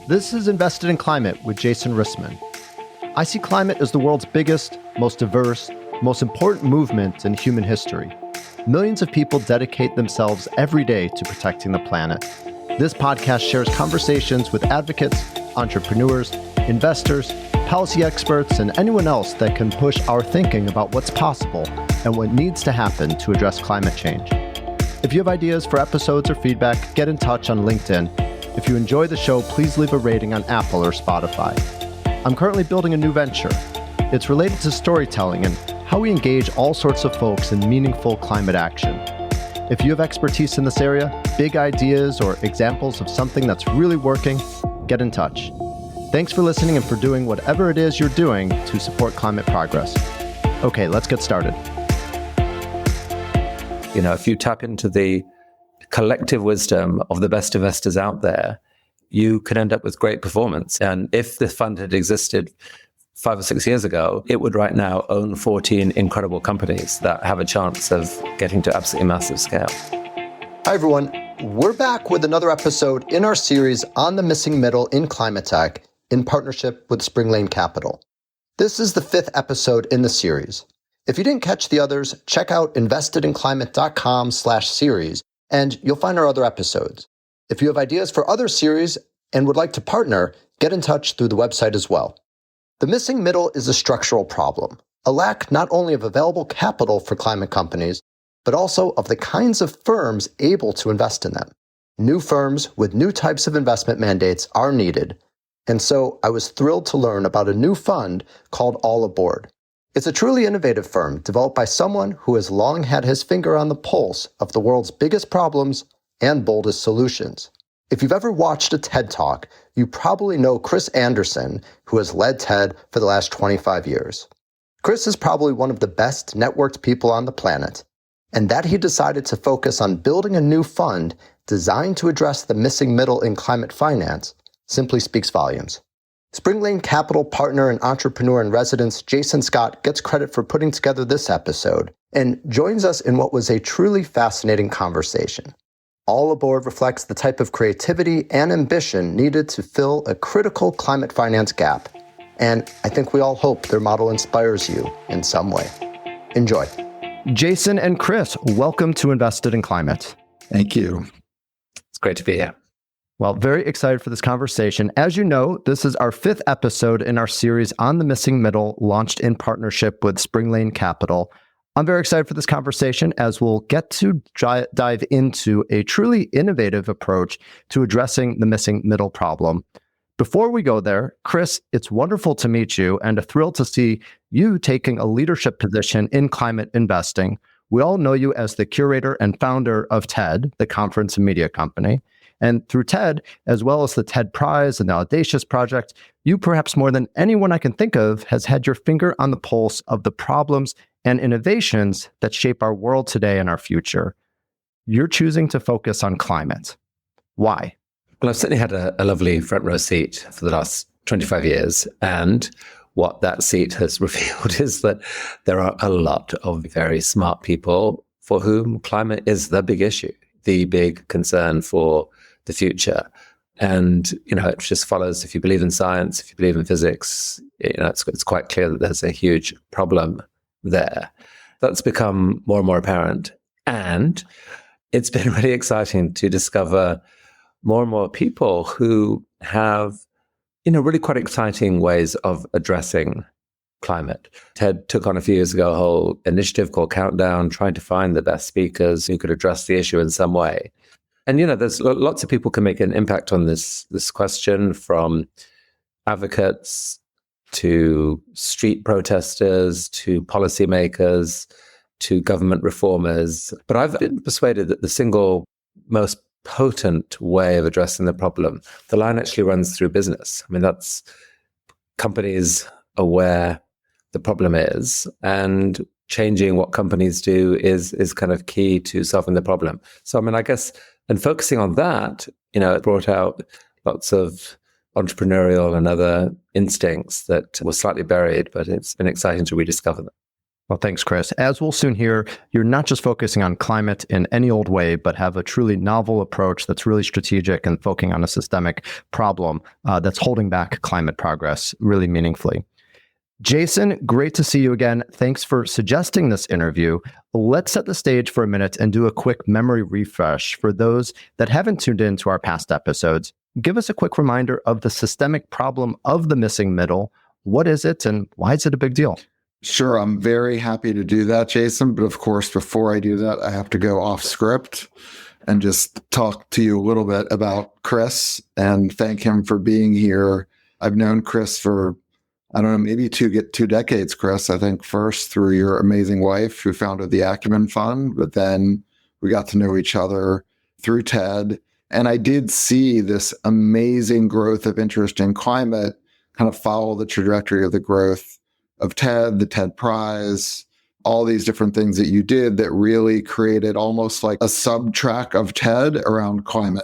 This is Invested in Climate with Jason Rissman. I see climate as the world's biggest, most diverse, most important movement in human history. Millions of people dedicate themselves every day to protecting the planet. This podcast shares conversations with advocates, entrepreneurs, investors, policy experts, and anyone else that can push our thinking about what's possible and what needs to happen to address climate change. If you have ideas for episodes or feedback, get in touch on LinkedIn. If you enjoy the show, please leave a rating on Apple or Spotify. I'm currently building a new venture. It's related to storytelling and how we engage all sorts of folks in meaningful climate action. If you have expertise in this area, big ideas, or examples of something that's really working, get in touch. Thanks for listening and for doing whatever it is you're doing to support climate progress. Okay, let's get started. You know, if you tap into the collective wisdom of the best investors out there, you could end up with great performance. And if the fund had existed 5 or 6 years ago, it would right now own 14 incredible companies that have a chance of getting to absolutely massive scale. Hi, everyone. We're back with another episode in our series on the missing middle in climate tech in partnership with Spring Lane Capital. This is the 5th episode in the series. If you didn't catch the others, check out investedinclimate.com/series, and you'll find our other episodes. If you have ideas for other series and would like to partner, get in touch through the website as well. The missing middle is a structural problem, a lack not only of available capital for climate companies, but also of the kinds of firms able to invest in them. New firms with new types of investment mandates are needed, and so I was thrilled to learn about a new fund called All Aboard. It's a truly innovative firm developed by someone who has long had his finger on the pulse of the world's biggest problems and boldest solutions. If you've ever watched a TED Talk, you probably know Chris Anderson, who has led TED for the last 25 years. Chris is probably one of the best networked people on the planet, and that he decided to focus on building a new fund designed to address the missing middle in climate finance simply speaks volumes. Spring Lane Capital partner and entrepreneur in residence Jason Scott gets credit for putting together this episode and joins us in what was a truly fascinating conversation. All Aboard reflects the type of creativity and ambition needed to fill a critical climate finance gap. And I think we all hope their model inspires you in some way. Enjoy. Jason and Chris, welcome to Invested in Climate. Thank you. It's great to be here. Well, very excited for this conversation. As you know, this is our 5th episode in our series on the missing middle, launched in partnership with Spring Lane Capital. I'm very excited for this conversation as we'll get to dive into a truly innovative approach to addressing the missing middle problem. Before we go there, Chris, it's wonderful to meet you and a thrill to see you taking a leadership position in climate investing. We all know you as the curator and founder of TED, the conference and media company. And through TED, as well as the TED Prize and the Audacious Project, you perhaps more than anyone I can think of has had your finger on the pulse of the problems and innovations that shape our world today and our future. You're choosing to focus on climate. Why? Well, I've certainly had a lovely front row seat for the last 25 years. And what that seat has revealed is that there are a lot of very smart people for whom climate is the big issue, the big concern for the future. And, you know, it just follows, if you believe in science, if you believe in physics, you know, it's quite clear that there's a huge problem there. That's become more and more apparent. And it's been really exciting to discover more and more people who have, you know, really quite exciting ways of addressing climate. TED took on a few years ago a whole initiative called Countdown, trying to find the best speakers who could address the issue in some way. And, you know, there's lots of people can make an impact on this question, from advocates to street protesters to policymakers to government reformers. But I've been persuaded that the single most potent way of addressing the problem, the line actually runs through business. I mean, that's companies are where the problem is, and changing what companies do is kind of key to solving the problem. So, I mean, I guess, and focusing on that, you know, it brought out lots of entrepreneurial and other instincts that were slightly buried, but it's been exciting to rediscover them. Well, thanks, Chris. As we'll soon hear, you're not just focusing on climate in any old way, but have a truly novel approach that's really strategic and focusing on a systemic problem that's holding back climate progress really meaningfully. Jason, great to see you again. Thanks for suggesting this interview. Let's set the stage for a minute and do a quick memory refresh for those that haven't tuned in to our past episodes. Give us a quick reminder of the systemic problem of the missing middle. What is it and why is it a big deal? Sure, I'm very happy to do that, Jason. But of course, before I do that, I have to go off script and just talk to you a little bit about Chris and thank him for being here. I've known Chris for, I don't know, maybe two decades, Chris. I think first through your amazing wife who founded the Acumen Fund, but then we got to know each other through TED. And I did see this amazing growth of interest in climate kind of follow the trajectory of the growth of TED, the TED Prize, all these different things that you did that really created almost like a sub-track of TED around climate.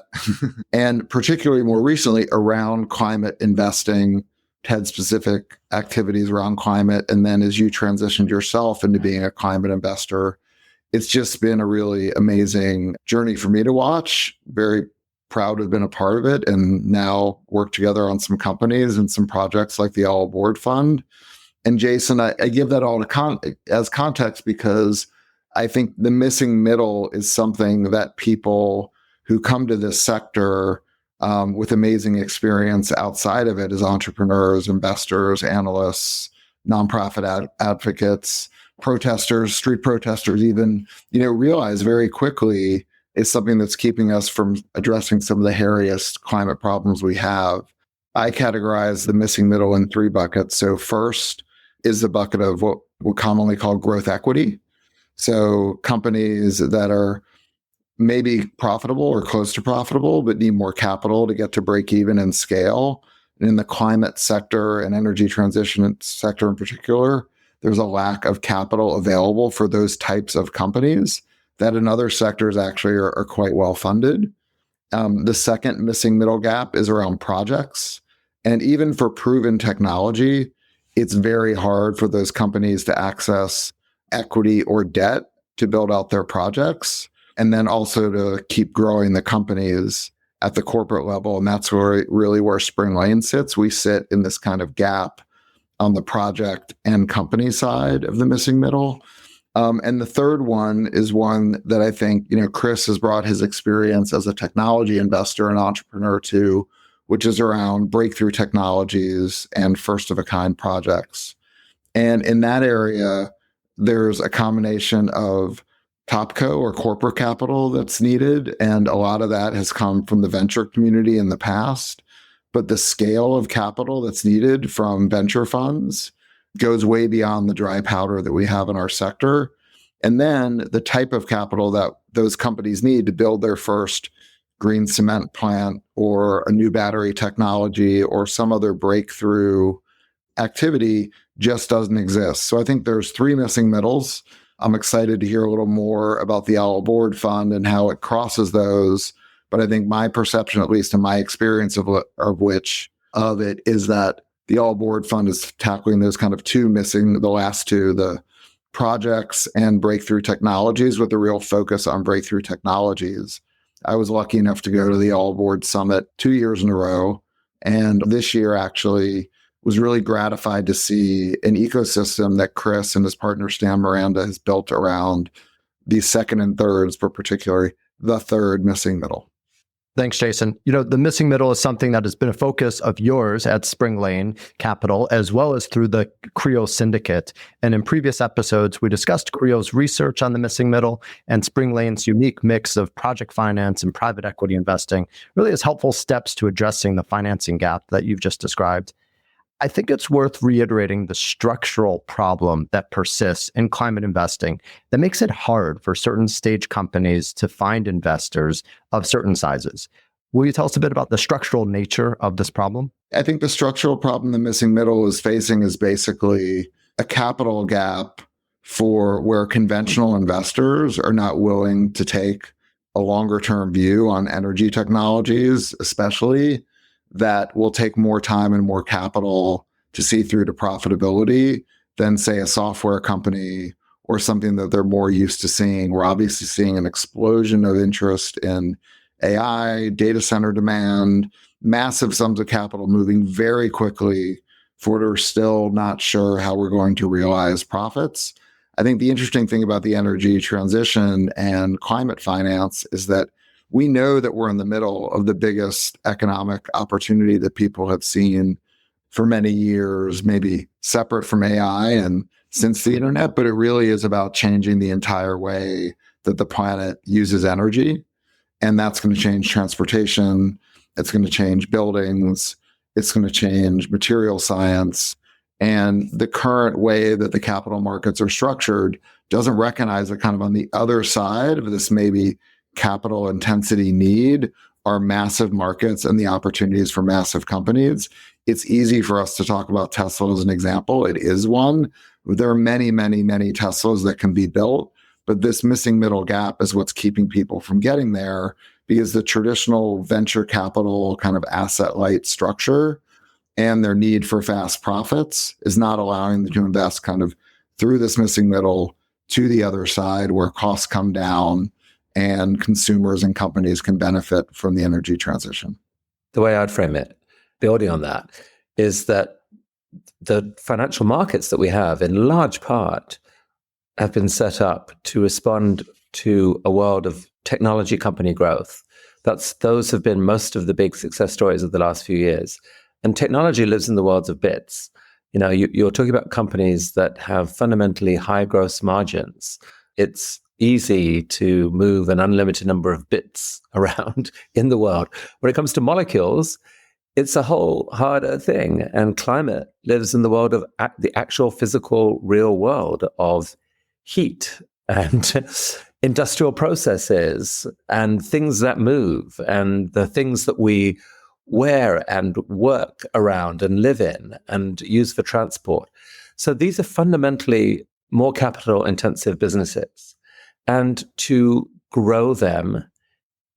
And particularly more recently around climate investing, TED-specific activities around climate. And then as you transitioned yourself into being a climate investor, it's just been a really amazing journey for me to watch. Very proud to have been a part of it and now work together on some companies and some projects like the All Aboard Fund. And Jason, I give that all as context because I think the missing middle is something that people who come to this sector with amazing experience outside of it as entrepreneurs, investors, analysts, nonprofit advocates, protesters, street protesters even, realize very quickly is something that's keeping us from addressing some of the hairiest climate problems we have. I categorize the missing middle in three buckets. So first is the bucket of what we commonly call growth equity. So companies that are maybe profitable or close to profitable, but need more capital to get to break even and scale. And in the climate sector and energy transition sector in particular, there's a lack of capital available for those types of companies that in other sectors actually are quite well funded. The second missing middle gap is around projects. And even for proven technology, it's very hard for those companies to access equity or debt to build out their projects, and then also to keep growing the companies at the corporate level. And that's really where Spring Lane sits. We sit in this kind of gap on the project and company side of the missing middle. And the third one is one that I think, Chris has brought his experience as a technology investor and entrepreneur to, which is around breakthrough technologies and first-of-a-kind projects. And in that area, there's a combination of topco or corporate capital that's needed, and a lot of that has come from the venture community in the past. But the scale of capital that's needed from venture funds goes way beyond the dry powder that we have in our sector. And then the type of capital that those companies need to build their first green cement plant or a new battery technology or some other breakthrough activity just doesn't exist. So I think there's three missing middles. I'm excited to hear a little more about the All Aboard Fund and how it crosses those. But I think my perception, at least in my experience of it, is that the All Aboard Fund is tackling those kind of the last two, the projects and breakthrough technologies, with a real focus on breakthrough technologies. I was lucky enough to go to the All Aboard Summit 2 years in a row. And this year actually was really gratified to see an ecosystem that Chris and his partner Stan Miranda has built around these second and thirds, but particularly the third missing middle. Thanks, Jason. The missing middle is something that has been a focus of yours at Spring Lane Capital, as well as through the CREO Syndicate. And in previous episodes, we discussed CREO's research on the missing middle and Spring Lane's unique mix of project finance and private equity investing really as helpful steps to addressing the financing gap that you've just described. I think it's worth reiterating the structural problem that persists in climate investing that makes it hard for certain stage companies to find investors of certain sizes. Will you tell us a bit about the structural nature of this problem? I think the structural problem the missing middle is facing is basically a capital gap for where conventional investors are not willing to take a longer term view on energy technologies, especially that will take more time and more capital to see through to profitability, than, say, a software company or something that they're more used to seeing. We're obviously seeing an explosion of interest in AI, data center demand, massive sums of capital moving very quickly for we're still not sure how we're going to realize profits. I think the interesting thing about the energy transition and climate finance is that we know that we're in the middle of the biggest economic opportunity that people have seen for many years, maybe separate from AI and since the internet, but it really is about changing the entire way that the planet uses energy. And that's going to change transportation. It's going to change buildings. It's going to change material science. And the current way that the capital markets are structured doesn't recognize that kind of on the other side of this maybe capital intensity need are massive markets and the opportunities for massive companies. It's easy for us to talk about Tesla as an example. It is one. There are many, many, many Teslas that can be built, but this missing middle gap is what's keeping people from getting there, because the traditional venture capital kind of asset light structure and their need for fast profits is not allowing them to invest kind of through this missing middle to the other side where costs come down and consumers and companies can benefit from the energy transition. The way I'd frame it, building on that, is that the financial markets that we have in large part have been set up to respond to a world of technology company growth. Those have been most of the big success stories of the last few years. And technology lives in the worlds of bits. You know, you're talking about companies that have fundamentally high gross margins. It's easy to move an unlimited number of bits around in the world. When it comes to molecules, it's a whole harder thing. And climate lives in the world of the actual physical real world of heat and industrial processes and things that move and the things that we wear and work around and live in and use for transport. So these are fundamentally more capital intensive businesses. And to grow them,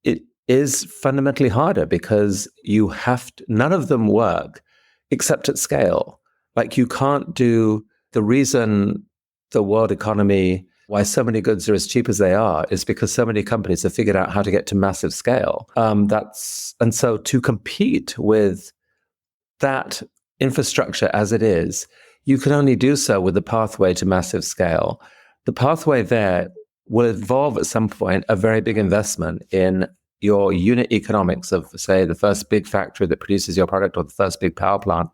it is fundamentally harder because none of them work except at scale. Like you can't do the reason the world economy, why so many goods are as cheap as they are, is because so many companies have figured out how to get to massive scale. And so to compete with that infrastructure as it is, you can only do so with the pathway to massive scale. The pathway there will involve at some point a very big investment in your unit economics of, say, the first big factory that produces your product or the first big power plant.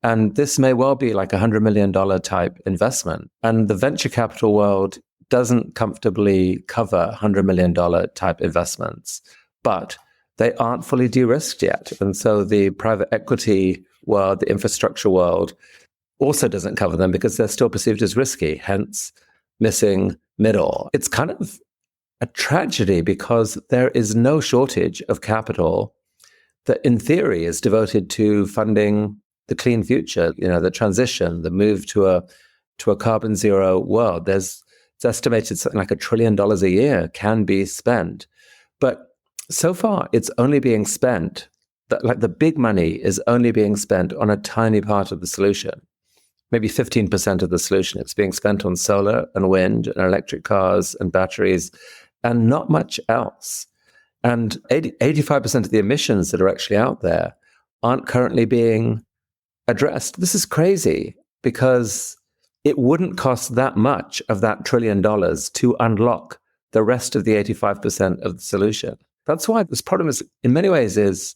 And this may well be like $100 million type investment. And the venture capital world doesn't comfortably cover $100 million type investments, but they aren't fully de-risked yet. And so the private equity world, the infrastructure world, also doesn't cover them because they're still perceived as risky, hence missing middle. It's kind of a tragedy because there is no shortage of capital that in theory is devoted to funding the clean future, the transition, the move to a carbon zero world. It's estimated something like $1 trillion a year can be spent. But so far, it's only being spent, the big money is only being spent on a tiny part of the solution. Maybe 15% of the solution. It's being spent on solar and wind and electric cars and batteries and not much else. And 85% of the emissions that are actually out there aren't currently being addressed. This is crazy because it wouldn't cost that much of that $1 trillion to unlock the rest of the 85% of the solution. That's why this problem is, in many ways, is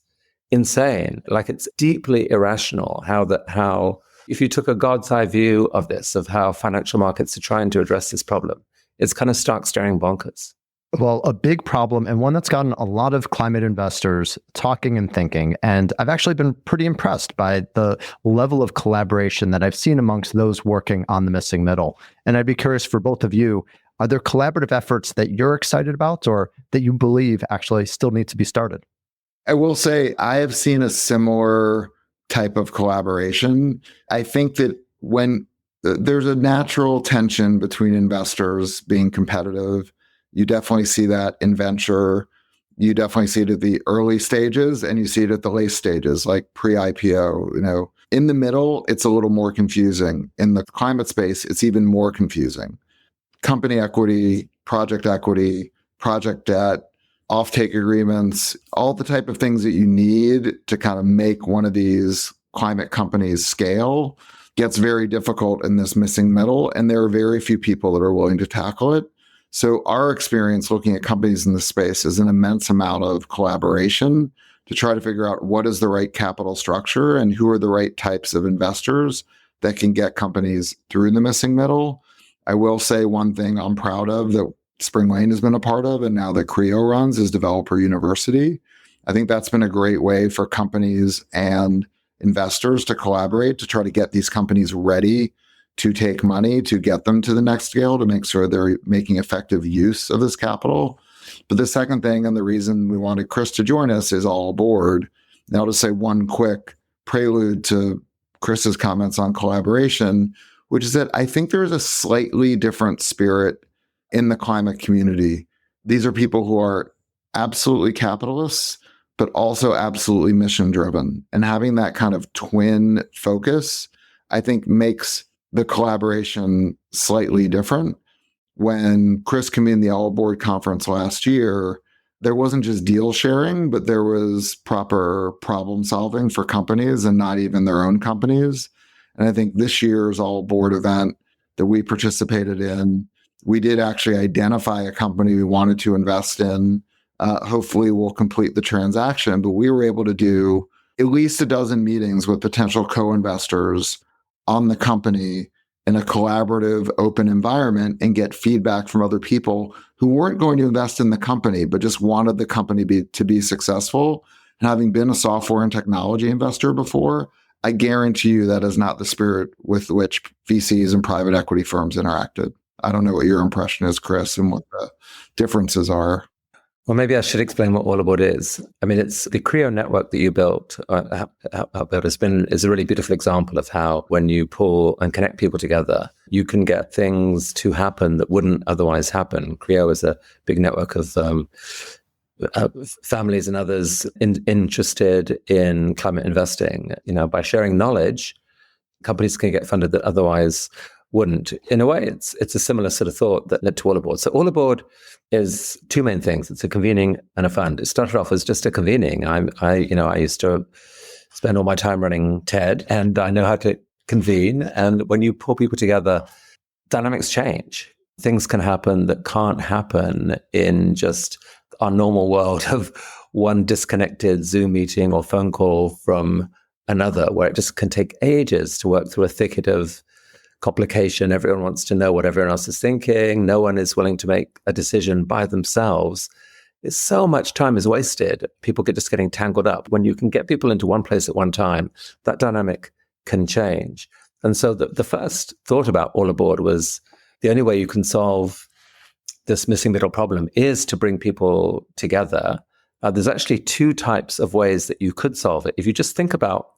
insane. Like it's deeply irrational how if you took a God's eye view of this, of how financial markets are trying to address this problem, it's kind of stark staring bonkers. Well, a big problem and one that's gotten a lot of climate investors talking and thinking. And I've actually been pretty impressed by the level of collaboration that I've seen amongst those working on the missing middle. And I'd be curious for both of you, are there collaborative efforts that you're excited about or that you believe actually still need to be started? I will say I have seen a similar type of collaboration. I think that when there's a natural tension between investors being competitive, you definitely see that in venture. You definitely see it at the early stages and you see it at the late stages, like pre-IPO. In the middle, it's a little more confusing. In the climate space, it's even more confusing. Company equity, project debt, offtake agreements, all the type of things that you need to kind of make one of these climate companies scale gets very difficult in this missing middle. And there are very few people that are willing to tackle it. So our experience looking at companies in this space is an immense amount of collaboration to try to figure out what is the right capital structure and who are the right types of investors that can get companies through the missing middle. I will say one thing I'm proud of that Spring Lane has been a part of, and now that Creo runs, is Developer University. I think that's been a great way for companies and investors to collaborate to try to get these companies ready to take money, to get them to the next scale, to make sure they're making effective use of this capital. But the second thing, and the reason we wanted Chris to join us, is all aboard. Now, I'll just say one quick prelude to Chris's comments on collaboration, which is that I think there's a slightly different spirit in the climate community. These are people who are absolutely capitalists, but also absolutely mission driven. And having that kind of twin focus, I think, makes the collaboration slightly different. When Chris convened the All Aboard conference last year, there wasn't just deal sharing, but there was proper problem solving for companies and not even their own companies. And I think this year's All Aboard event that we participated in, we did actually identify a company we wanted to invest in. Hopefully we'll complete the transaction, but we were able to do at least a dozen meetings with potential co-investors on the company in a collaborative, open environment and get feedback from other people who weren't going to invest in the company, but just wanted the company to be successful. And having been a software and technology investor before, I guarantee you that is not the spirit with which VCs and private equity firms interacted. I don't know what your impression is, Chris, and what the differences are. Well, maybe I should explain what All Aboard is. I mean, it's the Creo network that you built, is a really beautiful example of how when you pull and connect people together, you can get things to happen that wouldn't otherwise happen. Creo is a big network of families and others interested in climate investing. By sharing knowledge, companies can get funded that otherwise wouldn't. In a way, it's a similar sort of thought that led to All Aboard. So All Aboard is two main things. It's a convening and a fund. It started off as just a convening. I used to spend all my time running TED, and I know how to convene. And when you pull people together, dynamics change. Things can happen that can't happen in just our normal world of one disconnected Zoom meeting or phone call from another, where it just can take ages to work through a thicket of complication. Everyone wants to know what everyone else is thinking. No one is willing to make a decision by themselves. It's so much time is wasted. People get just getting tangled up. When you can get people into one place at one time, that dynamic can change. And so the first thought about All Aboard was the only way you can solve this missing middle problem is to bring people together. There's actually two types of ways that you could solve it. If you think about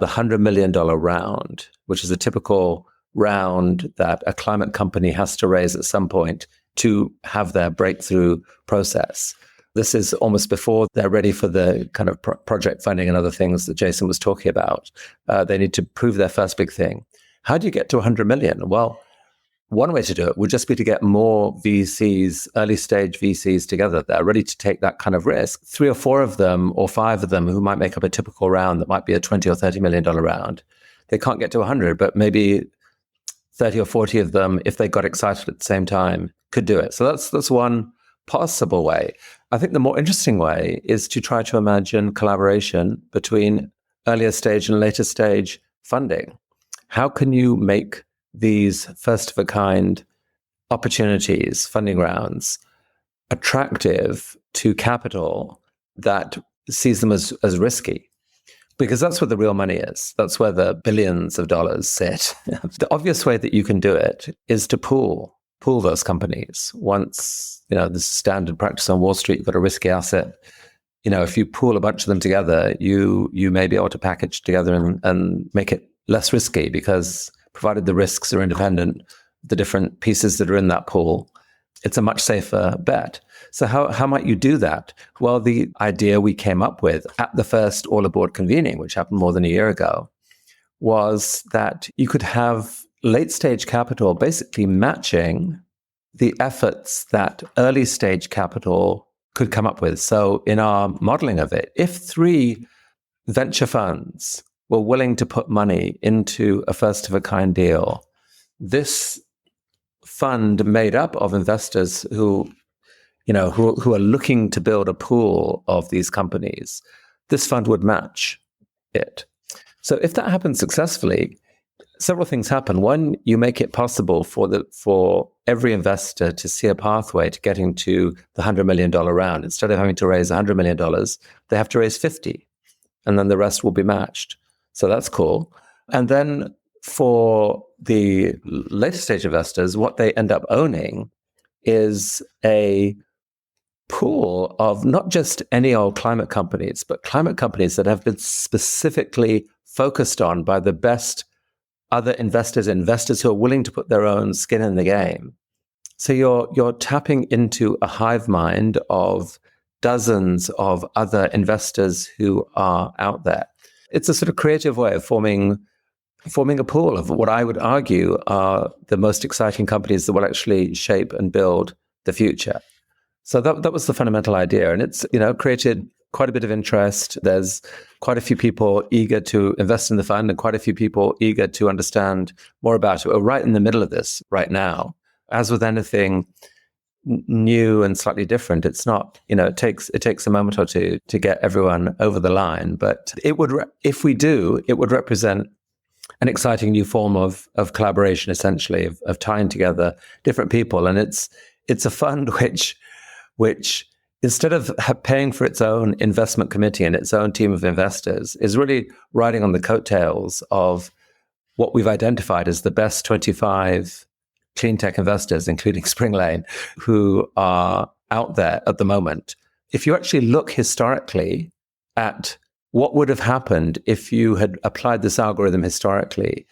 the $100 million round, which is a typical round that a climate company has to raise at some point to have their breakthrough process, this is almost before they're ready for the kind of project funding and other things that Jason was talking about. They need to prove their first big thing. How do you get to 100 million? Well, one way to do it would just be to get more VCs, early stage VCs together that are ready to take that kind of risk. 3 or 4 of them or 5 of them who might make up a typical round that might be a $20 or $30 million round. They can't get to 100, but maybe 30 or 40 of them, if they got excited at the same time, could do it. So that's one possible way. I think the more interesting way is to try to imagine collaboration between earlier stage and later stage funding. How can you make these first-of-a-kind opportunities, funding rounds, attractive to capital that sees them as risky? Because that's where the real money is. That's where the billions of dollars sit. The obvious way that you can do it is to pool those companies. Once, this is standard practice on Wall Street, you've got a risky asset. If you pool a bunch of them together, you may be able to package together and make it less risky, because provided the risks are independent, the different pieces that are in that pool, it's a much safer bet. So how might you do that? Well, the idea we came up with at the first all aboard convening, which happened more than a year ago, was that you could have late stage capital basically matching the efforts that early stage capital could come up with. So in our modeling of it, if 3 venture funds were willing to put money into a first of a kind deal, this fund made up of investors who are looking to build a pool of these companies, this fund would match it. So if that happens successfully, several things happen. One, you make it possible for every investor to see a pathway to getting to the $100 million round. Instead of having to raise $100 million, they have to raise 50, and then the rest will be matched. So that's cool. And then for the later stage investors, what they end up owning is a pool of not just any old climate companies, but climate companies that have been specifically focused on by the best other investors who are willing to put their own skin in the game. So you're tapping into a hive mind of dozens of other investors who are out there. It's a sort of creative way of forming a pool of what I would argue are the most exciting companies that will actually shape and build the future. So that was the fundamental idea. And it's, created quite a bit of interest. There's quite a few people eager to invest in the fund and quite a few people eager to understand more about it. We're right in the middle of this right now. As with anything new and slightly different, it's not, it takes a moment or two to get everyone over the line. But if we do, it would represent an exciting new form of collaboration, essentially, of tying together different people. And it's a fund which instead of paying for its own investment committee and its own team of investors, is really riding on the coattails of what we've identified as the best 25 clean tech investors, including Spring Lane, who are out there at the moment. If you actually look historically at what would have happened if you had applied this algorithm historically,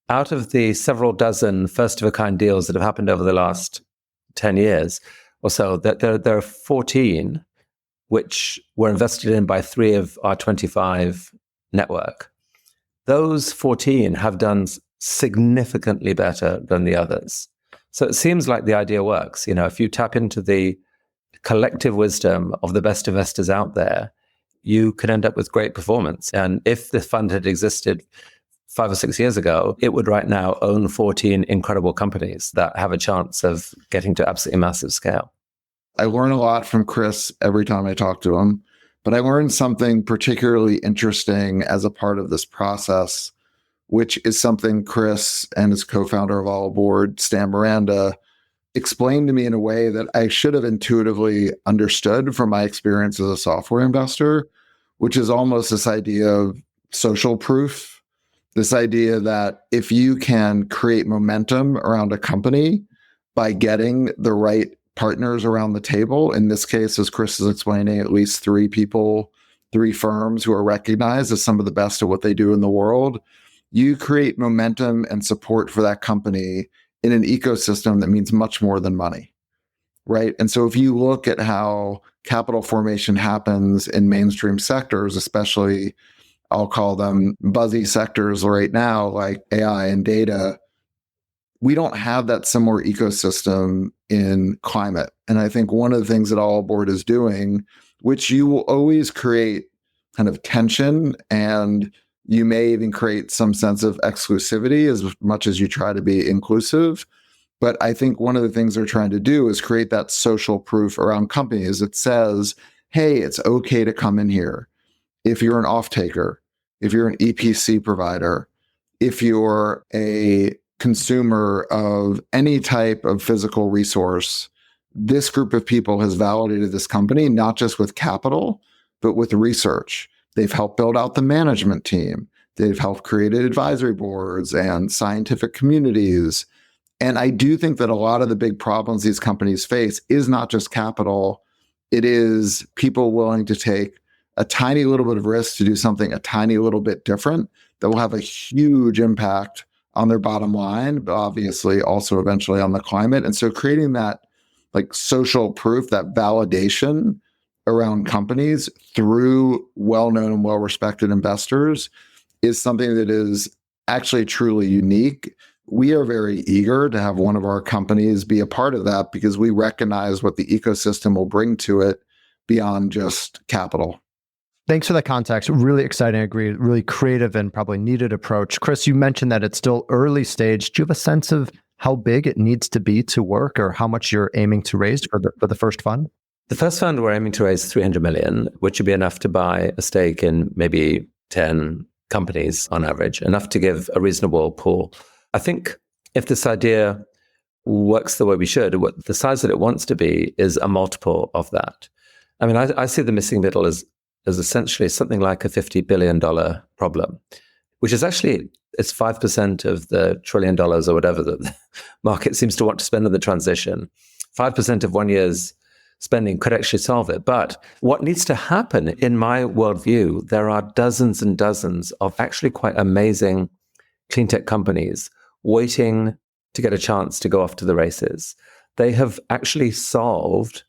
out of the several dozen first-of-a-kind deals that have happened over the last 10 years or so, there are 14 which were invested in by 3 of our 25 network. Those 14 have done significantly better than the others. So it seems like the idea works. If you tap into the collective wisdom of the best investors out there, you could end up with great performance. And if the fund had existed 5 or 6 years ago, it would right now own 14 incredible companies that have a chance of getting to absolutely massive scale. I learn a lot from Chris every time I talk to him, but I learned something particularly interesting as a part of this process, which is something Chris and his co-founder of All Aboard, Stan Miranda, explained to me in a way that I should have intuitively understood from my experience as a software investor, which is almost this idea of social proof. This idea that if you can create momentum around a company by getting the right partners around the table, in this case, as Chris is explaining, at least 3 people, 3 firms who are recognized as some of the best at what they do in the world, you create momentum and support for that company in an ecosystem that means much more than money, right? And so if you look at how capital formation happens in mainstream sectors, especially I'll call them buzzy sectors right now, like AI and data, we don't have that similar ecosystem in climate. And I think one of the things that All Aboard is doing, which you will always create kind of tension, and you may even create some sense of exclusivity as much as you try to be inclusive. But I think one of the things they're trying to do is create that social proof around companies that says, hey, it's okay to come in here. If you're an off-taker, if you're an EPC provider, if you're a consumer of any type of physical resource, this group of people has validated this company, not just with capital, but with research. They've helped build out the management team. They've helped create advisory boards and scientific communities. And I do think that a lot of the big problems these companies face is not just capital. It is people willing to take a tiny little bit of risk to do something a tiny little bit different that will have a huge impact on their bottom line, but obviously also eventually on the climate. And so creating that like social proof, that validation around companies through well-known and well-respected investors is something that is actually truly unique. We are very eager to have one of our companies be a part of that because we recognize what the ecosystem will bring to it beyond just capital. Thanks for the context. Really exciting. I agree. Really creative and probably needed approach. Chris, you mentioned that it's still early stage. Do you have a sense of how big it needs to be to work, or how much you're aiming to raise for the first fund? The first fund we're aiming to raise 300 million, which would be enough to buy a stake in maybe 10 companies on average, enough to give a reasonable pool. I think if this idea works the way we should, what the size that it wants to be is a multiple of that. I mean, I see the missing middle as essentially something like a $50 billion problem, which is actually, it's 5% of the $1 trillion or whatever that the market seems to want to spend on the transition. 5% of 1 year's spending could actually solve it. But what needs to happen, in my worldview, there are dozens and dozens of actually quite amazing clean tech companies waiting to get a chance to go off to the races. They have actually solved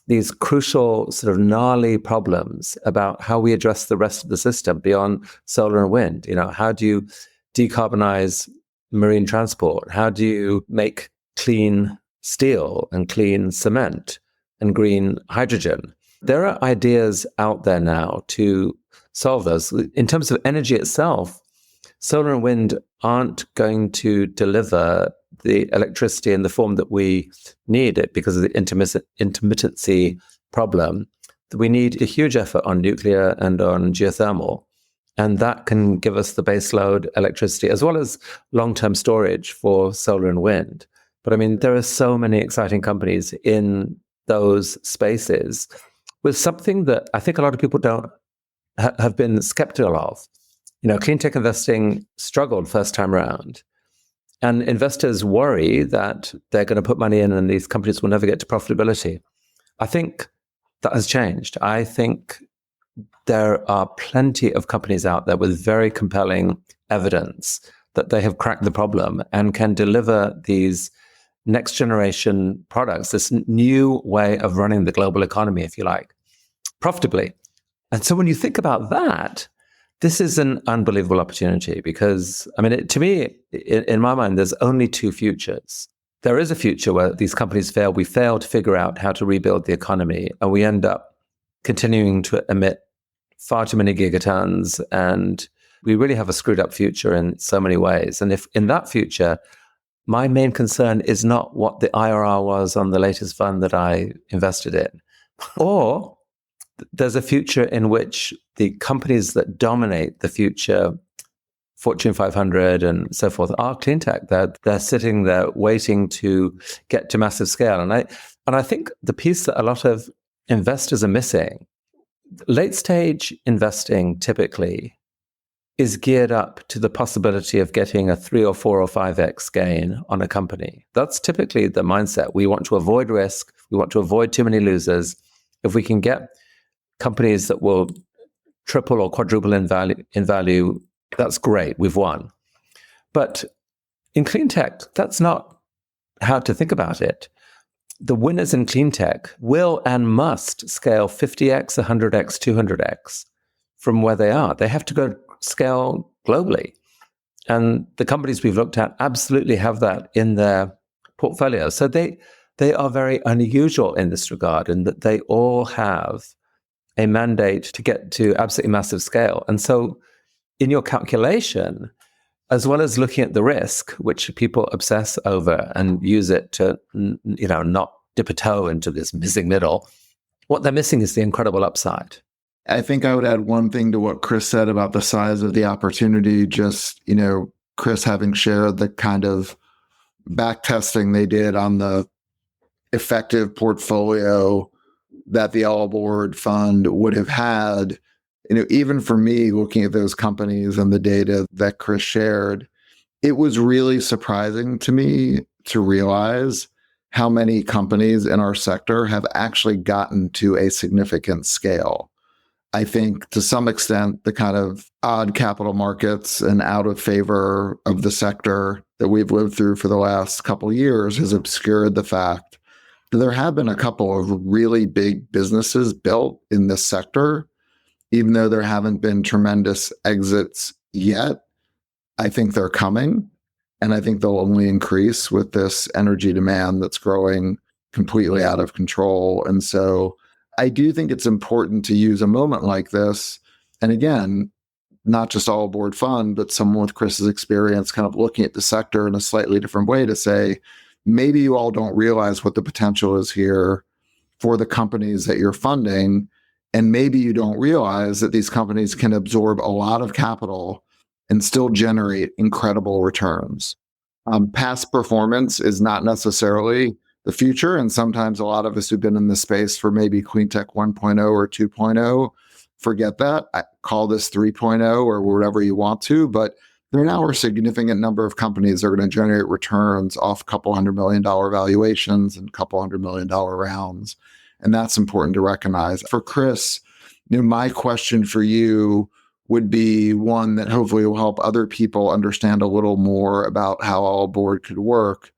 these crucial sort of gnarly problems about how we address the rest of the system beyond solar and wind. You know, how do you decarbonize marine transport? How do you make clean steel and clean cement and green hydrogen? There are ideas out there now to solve those. In terms of energy itself, solar and wind aren't going to deliver the electricity in the form that we need it because of the intermittency problem. We need a huge effort on nuclear and on geothermal. And that can give us the baseload electricity as well as long-term storage for solar and wind. But I mean, there are so many exciting companies in those spaces with something that I think a lot of people have been skeptical of. You know, clean tech investing struggled first time around. And investors worry that they're going to put money in and these companies will never get to profitability. I think that has changed. I think there are plenty of companies out there with very compelling evidence that they have cracked the problem and can deliver these next generation products, this new way of running the global economy, if you like, profitably. And so when you think about that, this is an unbelievable opportunity because, I mean, to me, in my mind, there's only two futures. There is a future where these companies fail. We fail to figure out how to rebuild the economy, and we end up continuing to emit far too many gigatons, and we really have a screwed up future in so many ways. And if in that future, my main concern is not what the IRR was on the latest fund that I invested in, or there's a future in which the companies that dominate the future, Fortune 500 and so forth, are clean tech. They're sitting there waiting to get to massive scale. And I think the piece that a lot of investors are missing, late stage investing typically is geared up to the possibility of getting a 3 or 4 or 5x gain on a company. That's typically the mindset. We want to avoid risk. We want to avoid too many losers. If we can get companies that will triple or quadruple in value, that's great. We've won. But in clean tech, that's not how to think about it. The winners in clean tech will and must scale 50x, 100x, 200x from where they are. They have to go scale globally. And the companies we've looked at absolutely have that in their portfolio. So they are very unusual in this regard, in that they all have a mandate to get to absolutely massive scale. And so in your calculation, as well as looking at the risk, which people obsess over and use it to, not dip a toe into this missing middle, what they're missing is the incredible upside. I think I would add one thing to what Chris said about the size of the opportunity. Just, Chris having shared the kind of back testing they did on the effective portfolio that the All Aboard Fund would have had. Even for me, looking at those companies and the data that Chris shared, it was really surprising to me to realize how many companies in our sector have actually gotten to a significant scale. I think to some extent, the kind of odd capital markets and out of favor of the sector that we've lived through for the last couple of years has obscured the fact there have been a couple of really big businesses built in this sector, even though there haven't been tremendous exits yet. I think they're coming, and I think they'll only increase with this energy demand that's growing completely out of control. And so I do think it's important to use a moment like this. And again, not just all aboard fund, but someone with Chris's experience kind of looking at the sector in a slightly different way to say, maybe you all don't realize what the potential is here for the companies that you're funding. And maybe you don't realize that these companies can absorb a lot of capital and still generate incredible returns. Past performance is not necessarily the future. And sometimes a lot of us who've been in this space for maybe clean tech 1.0 or 2.0, forget that. I call this 3.0 or whatever you want to, but there now are a significant number of companies that are going to generate returns off $200 million valuations and $200 million rounds. And that's important to recognize. For Chris, my question for you would be one that hopefully will help other people understand a little more about how All Aboard could work.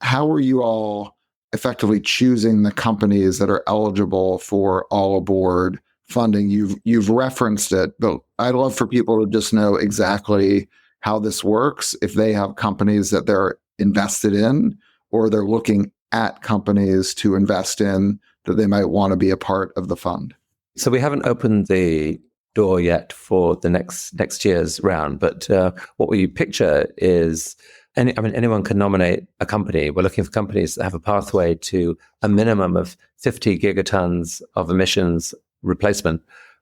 How are you all effectively choosing the companies that are eligible for All Aboard funding? You've referenced it, but I'd love for people to just know exactly how this works, if they have companies that they're invested in, or they're looking at companies to invest in that they might want to be a part of the fund. So we haven't opened the door yet for the next year's round, but what we picture is anyone can nominate a company. We're looking for companies that have a pathway to a minimum of 50 gigatons of emissions replacement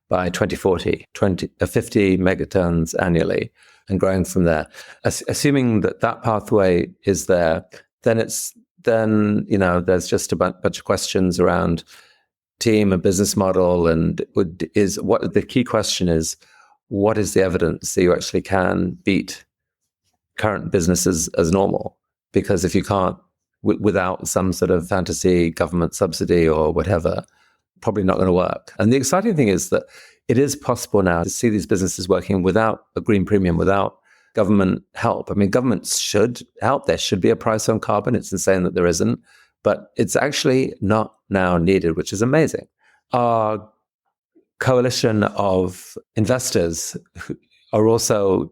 by 2040, 50 megatons annually, and growing from there. Assuming that pathway is there, then there's just a bunch of questions around team and business model, and what the key question is: what is the evidence that you actually can beat current businesses as normal? Because if you can't, without some sort of fantasy government subsidy or whatever, probably not going to work. And the exciting thing is that it is possible now to see these businesses working without a green premium, without government help. I mean, governments should help. There should be a price on carbon. It's insane that there isn't, but it's actually not now needed, which is amazing. Our coalition of investors are also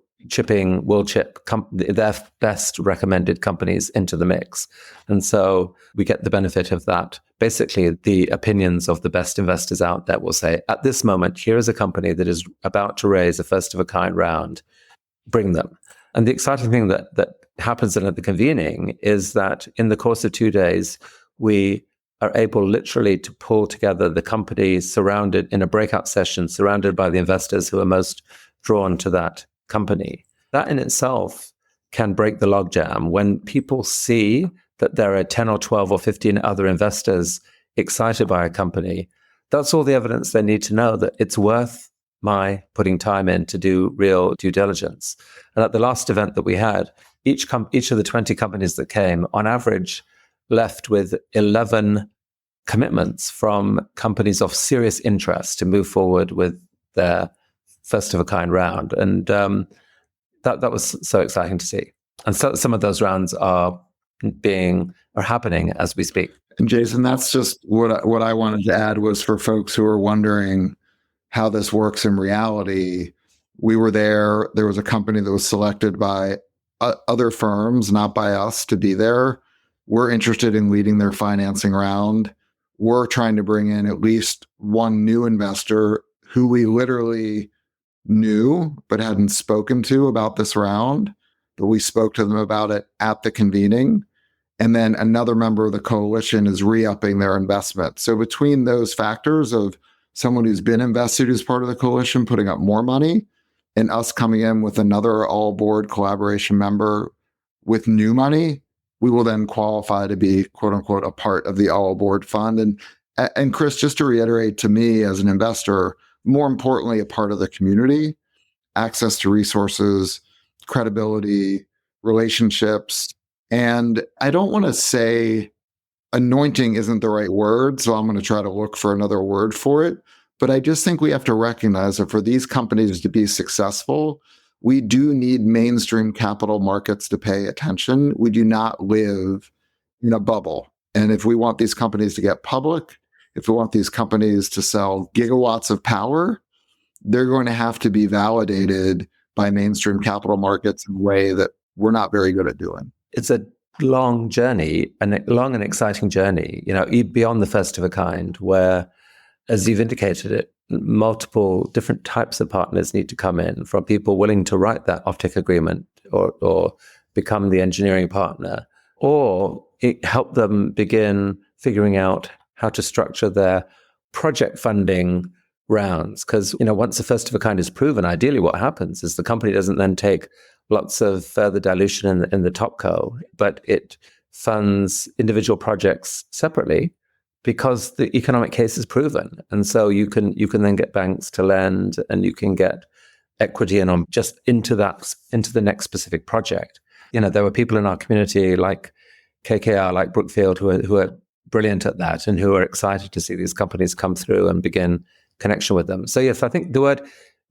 will chip their best recommended companies into the mix. And so we get the benefit of that. Basically, the opinions of the best investors out there will say, at this moment, here is a company that is about to raise a first of a kind round, bring them. And the exciting thing that happens at the convening is that in the course of 2 days, we are able literally to pull together the companies surrounded in a breakout session, surrounded by the investors who are most drawn to that company. That in itself can break the logjam. When people see that there are 10 or 12 or 15 other investors excited by a company, that's all the evidence they need to know that it's worth my putting time in to do real due diligence. And at the last event that we had, each of the 20 companies that came, on average, left with 11 commitments from companies of serious interest to move forward with their first of a kind round. And that was so exciting to see. And so some of those rounds are happening as we speak. And Jason, that's just what I wanted to add was for folks who are wondering how this works in reality. We were there. There was a company that was selected by other firms, not by us, to be there. We're interested in leading their financing round. We're trying to bring in at least one new investor who we literally knew but hadn't spoken to about this round, but we spoke to them about it at the convening. And then another member of the coalition is re-upping their investment. So between those factors of someone who's been invested who's part of the coalition putting up more money, and us coming in with another All Aboard collaboration member with new money, we will then qualify to be, quote unquote, a part of the All Aboard fund. And Chris, just to reiterate, to me as an investor, more importantly, a part of the community, access to resources, credibility, relationships. And I don't want to say anointing isn't the right word, so I'm going to try to look for another word for it. But I just think we have to recognize that for these companies to be successful, we do need mainstream capital markets to pay attention. We do not live in a bubble. And if we want these companies to get public, if we want these companies to sell gigawatts of power, they're going to have to be validated by mainstream capital markets in a way that we're not very good at doing. It's a long journey, and long and exciting journey, beyond the first of a kind, where, as you've indicated it, multiple different types of partners need to come in, from people willing to write that offtake agreement or become the engineering partner, or help them begin figuring out how to structure their project funding rounds. Because, once the first of a kind is proven, ideally what happens is the company doesn't then take lots of further dilution in the top co, but it funds individual projects separately because the economic case is proven. And so you can then get banks to lend, and you can get equity in on just into the next specific project. There were people in our community like KKR, like Brookfield, who are brilliant at that, and who are excited to see these companies come through and begin connection with them. So yes, I think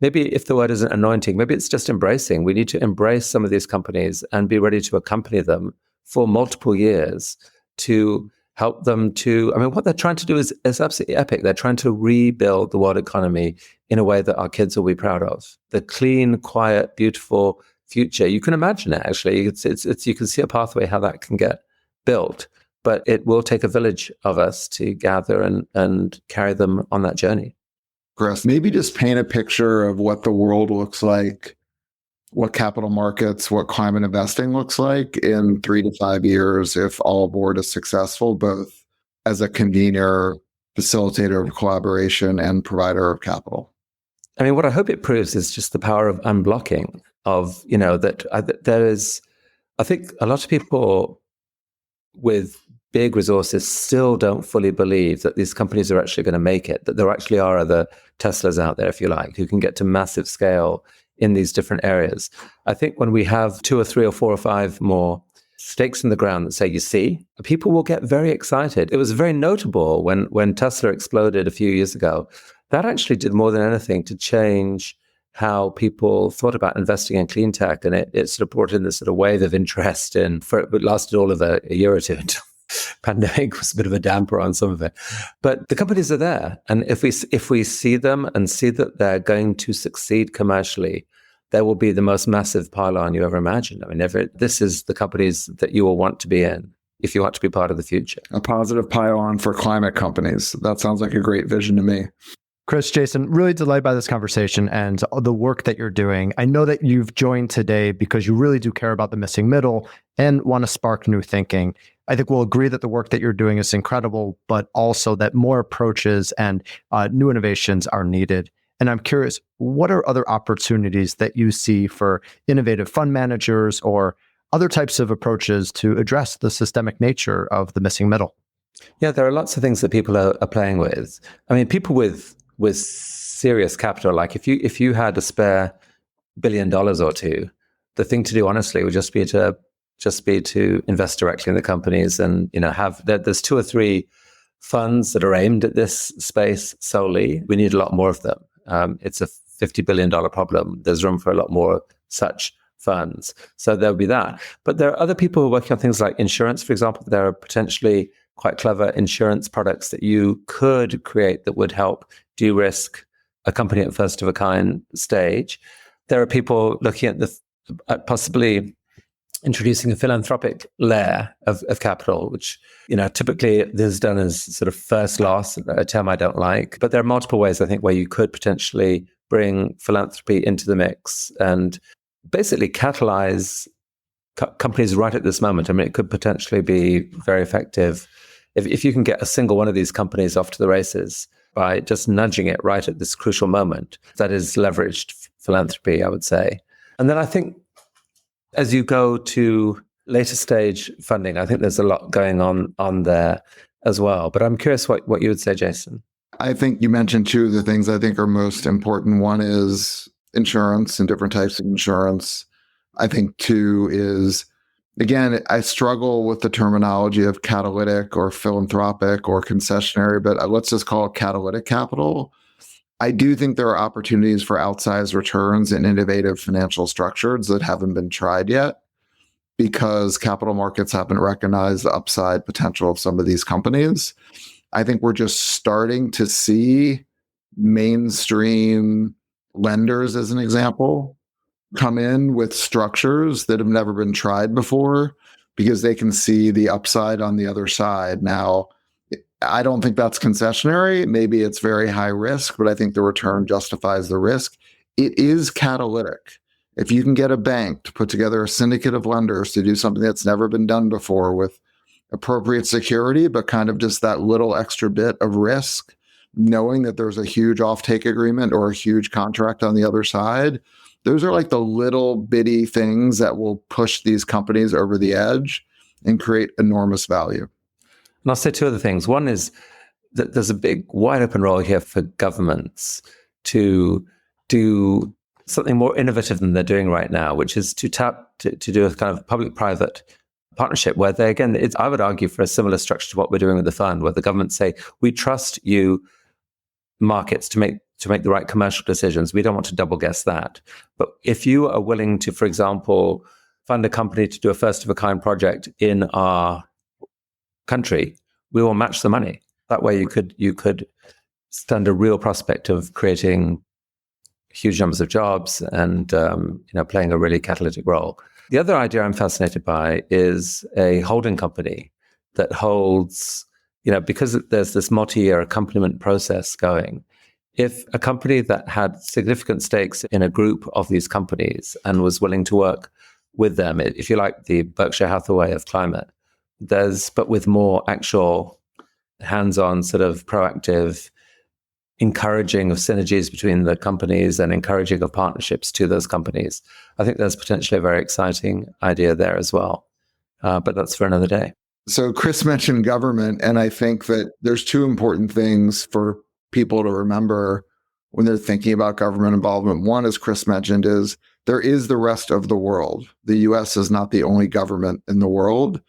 maybe if the word isn't anointing, maybe it's just embracing. We need to embrace some of these companies and be ready to accompany them for multiple years to help them to, what they're trying to do is absolutely epic. They're trying to rebuild the world economy in a way that our kids will be proud of. The clean, quiet, beautiful future. You can imagine it, actually. It's you can see a pathway how that can get built, but it will take a village of us to gather and carry them on that journey. Chris, maybe just paint a picture of what the world looks like, what capital markets, what climate investing looks like in 3 to 5 years if All Aboard is successful, both as a convener, facilitator of collaboration, and provider of capital. What I hope it proves is just the power of unblocking of, that there is, I think a lot of people with big resources still don't fully believe that these companies are actually going to make it, that there actually are other Teslas out there, if you like, who can get to massive scale in these different areas. I think when we have 2 or 3 or 4 or 5 more stakes in the ground that say, you see, people will get very excited. It was very notable when Tesla exploded a few years ago. That actually did more than anything to change how people thought about investing in clean tech. And it sort of brought in this sort of wave of interest it lasted all of a year or two until pandemic was a bit of a damper on some of it. But the companies are there. And if we see them and see that they're going to succeed commercially, there will be the most massive pylon you ever imagined. This is the companies that you will want to be in if you want to be part of the future. A positive pylon for climate companies. That sounds like a great vision to me. Chris, Jason, really delighted by this conversation and the work that you're doing. I know that you've joined today because you really do care about the missing middle and want to spark new thinking. I think we'll agree that the work that you're doing is incredible, but also that more approaches and new innovations are needed. And I'm curious, what are other opportunities that you see for innovative fund managers or other types of approaches to address the systemic nature of the missing middle? Yeah, there are lots of things that people are playing with. People with serious capital, like if you had a spare $1 billion or two, the thing to do honestly would just be to invest directly in the companies and there's 2 or 3 funds that are aimed at this space solely. We need a lot more of them. It's a $50 billion problem. There's room for a lot more such funds. So there'll be that. But there are other people who are working on things like insurance, for example. There are potentially quite clever insurance products that you could create that would help de-risk a company at first of a kind stage. There are people looking at possibly introducing a philanthropic layer of capital, which typically is done as sort of first loss, a term I don't like. But there are multiple ways, I think, where you could potentially bring philanthropy into the mix and basically catalyze companies right at this moment. It could potentially be very effective if you can get a single one of these companies off to the races by just nudging it right at this crucial moment. That is leveraged philanthropy, I would say. And then I think as you go to later stage funding, I think there's a lot going on there as well. But I'm curious what you would say, Jason. I think you mentioned 2 of the things I think are most important. One is insurance and different types of insurance. I think 2 is, again, I struggle with the terminology of catalytic or philanthropic or concessionary, but let's just call it catalytic capital. I do think there are opportunities for outsized returns in innovative financial structures that haven't been tried yet. because capital markets haven't recognized the upside potential of some of these companies. I think we're just starting to see mainstream lenders, as an example, come in with structures that have never been tried before because they can see the upside on the other side. Now, I don't think that's concessionary. Maybe it's very high risk, but I think the return justifies the risk. It is catalytic. If you can get a bank to put together a syndicate of lenders to do something that's never been done before with appropriate security, but kind of just that little extra bit of risk, knowing that there's a huge offtake agreement or a huge contract on the other side, those are like the little bitty things that will push these companies over the edge and create enormous value. And I'll say two other things. One is that there's a big wide open role here for governments to do something more innovative than they're doing right now, which is to do a kind of public-private partnership where they, again, I would argue for a similar structure to what we're doing with the fund, where the governments say, we trust you markets to make the right commercial decisions. We don't want to double guess that. But if you are willing to, for example, fund a company to do a first of a kind project in our country, we will match the money. That way you could stand a real prospect of creating huge numbers of jobs and playing a really catalytic role. The other idea I'm fascinated by is a holding company that holds, because there's this multi-year accompaniment process going. If a company that had significant stakes in a group of these companies and was willing to work with them, if you like, the Berkshire Hathaway of climate, but with more actual hands-on sort of proactive encouraging of synergies between the companies and encouraging of partnerships to those companies. I think there's potentially a very exciting idea there as well. But that's for another day. So Chris mentioned government, and I think that there's two important things for people to remember when they're thinking about government involvement. One, as Chris mentioned, is there is the rest of the world. The US is not the only government in the world.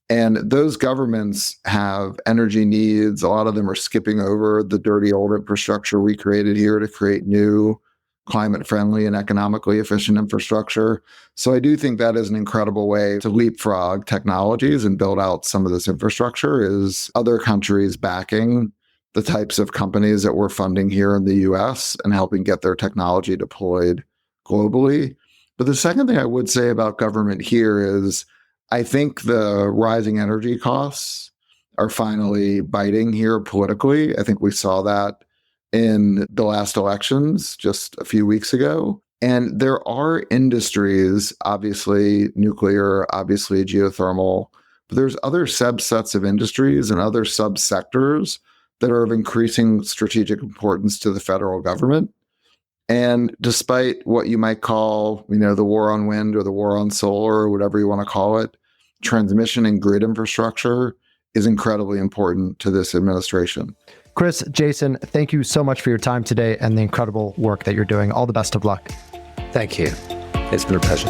And those governments have energy needs. A lot of them are skipping over the dirty old infrastructure we created here to create new climate-friendly and economically efficient infrastructure. So I do think that is an incredible way to leapfrog technologies and build out some of this infrastructure, is other countries backing the types of companies that we're funding here in the US and helping get their technology deployed globally. But the second thing I would say about government here is I think the rising energy costs are finally biting here politically. I think we saw that in the last elections just a few weeks ago. And there are industries, obviously nuclear, obviously geothermal, but there's other subsets of industries and other subsectors that are of increasing strategic importance to the federal government. And despite what you might call, the war on wind or the war on solar or whatever you want to call it, transmission and grid infrastructure is incredibly important to this administration. Chris, Jason, thank you so much for your time today and the incredible work that you're doing. All the best of luck. Thank you. It's been a pleasure.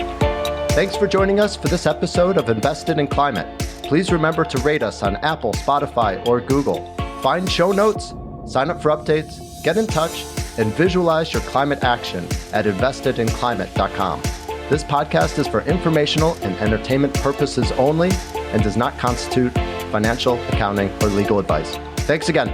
Thanks for joining us for this episode of Invested in Climate. Please remember to rate us on Apple, Spotify, or Google. Find show notes, sign up for updates, get in touch, and visualize your climate action at investedinclimate.com. This podcast is for informational and entertainment purposes only and does not constitute financial, accounting, or legal advice. Thanks again.